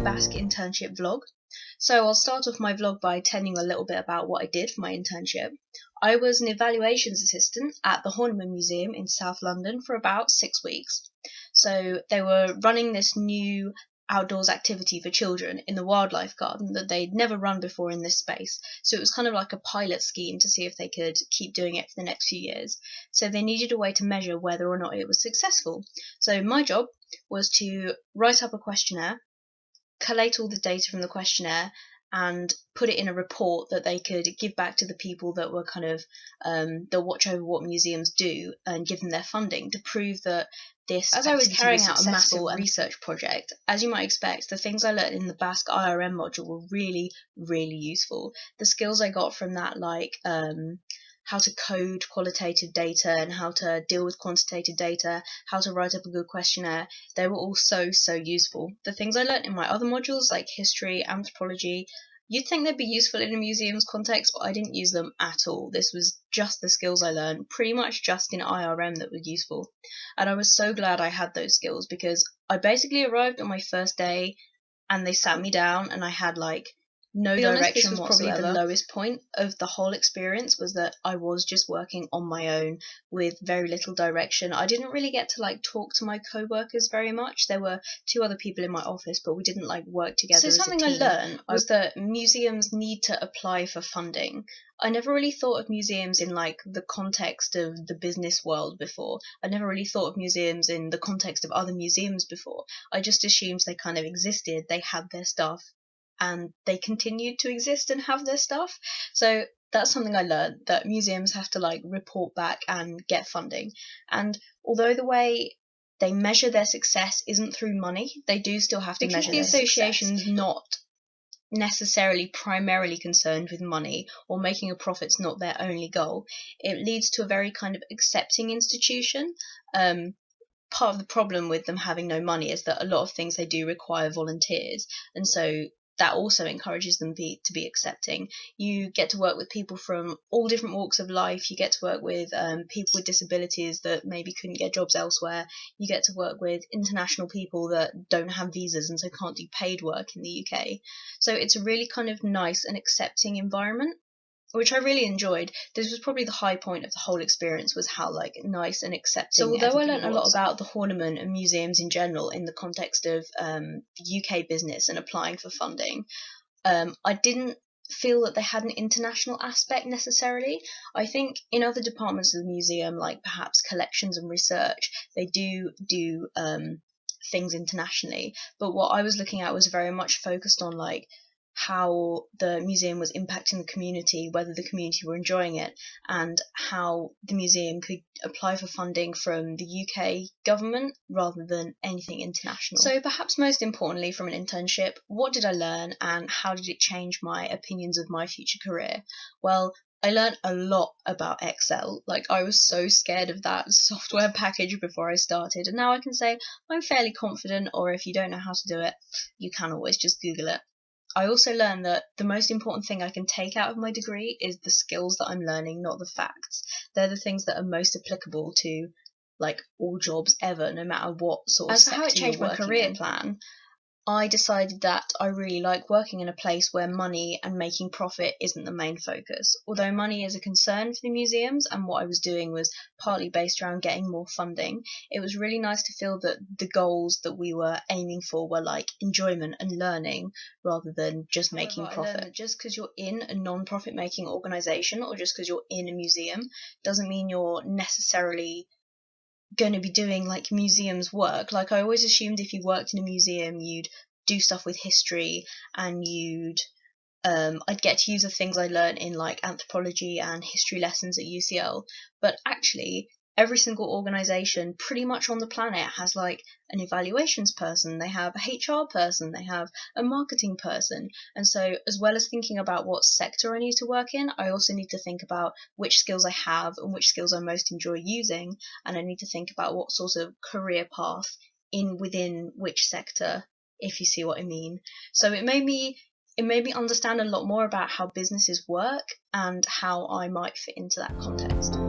BASc internship vlog. So I'll start off my vlog by telling you a little bit about what I did for my internship. I was an evaluations assistant at the Horniman Museum in South London for about 6 weeks. So they were running this new outdoors activity for children in the wildlife garden that they'd never run before in this space. So it was kind of like a pilot scheme to see if they could keep doing it for the next few years. So they needed a way to measure whether or not it was successful. So my job was to write up a questionnaire, collate all the data from the questionnaire, and put it in a report that they could give back to the people that were kind of that watch over what museums do and give them their funding to prove that this. As I was carrying out a massive research project, as you might expect, the things I learned in the BASc IRM module were really, really useful. The skills I got from that, like how to code qualitative data and how to deal with quantitative data, how to write up a good questionnaire, they were all so useful. The things I learnt in my other modules, like history, anthropology, you'd think they'd be useful in a museum's context, but I didn't use them at all. This was just the skills I learned, pretty much just in IRM, that were useful. And I was so glad I had those skills, because I basically arrived on my first day and they sat me down and I had like no direction. This was probably the lowest point of the whole experience, was that I was just working on my own with very little direction. I didn't really get to like talk to my co-workers very much. There were 2 other people in my office, but we didn't like work together. So something I learned was that museums need to apply for funding. I never really thought of museums in like the context of the business world before. I never really thought of museums in the context of other museums before. I just assumed they kind of existed, they had their stuff, and they continued to exist and have their stuff. So that's something I learned, that museums have to like report back and get funding. And although the way they measure their success isn't through money, they do still have to measure their success. Because the association's not necessarily primarily concerned with money, or making a profit's not their only goal, it leads to a very kind of accepting institution. Part of the problem with them having no money is that a lot of things they do require volunteers, and so that also encourages them to be accepting. You get to work with people from all different walks of life. You get to work with people with disabilities that maybe couldn't get jobs elsewhere. You get to work with international people that don't have visas and so can't do paid work in the UK. So it's a really kind of nice and accepting environment, which I really enjoyed. This was probably the high point of the whole experience, was how like nice and accepting. So although I learned a lot about the Horniman and museums in general in the context of UK business and applying for funding, I didn't feel that they had an international aspect necessarily. I think in other departments of the museum, like perhaps collections and research, they do things internationally. But what I was looking at was very much focused on like how the museum was impacting the community, whether the community were enjoying it, and how the museum could apply for funding from the UK government rather than anything international. So perhaps most importantly from an internship, what did I learn and how did it change my opinions of my future career? Well, I learned a lot about Excel. Like, I was so scared of that software package before I started, and now I can say I'm fairly confident, or if you don't know how to do it, you can always just Google it. I also learned that the most important thing I can take out of my degree is the skills that I'm learning, not the facts. They're the things that are most applicable to like all jobs ever, no matter what sort of sector you're working in. As for how it changed my career plan, I decided that I really like working in a place where money and making profit isn't the main focus. Although money is a concern for the museums, and what I was doing was partly based around getting more funding, it was really nice to feel that the goals that we were aiming for were like enjoyment and learning rather than just making profit. Just because you're in a non-profit making organisation, or just because you're in a museum, doesn't mean you're necessarily going to be doing like museums work. Like, I always assumed if you worked in a museum you'd do stuff with history, and I'd get to use the things I learned in like anthropology and history lessons at UCL, but actually every single organisation pretty much on the planet has like an evaluations person, they have a HR person, they have a marketing person. And so as well as thinking about what sector I need to work in, I also need to think about which skills I have and which skills I most enjoy using, and I need to think about what sort of career path within which sector, if you see what I mean. So it made me understand a lot more about how businesses work and how I might fit into that context.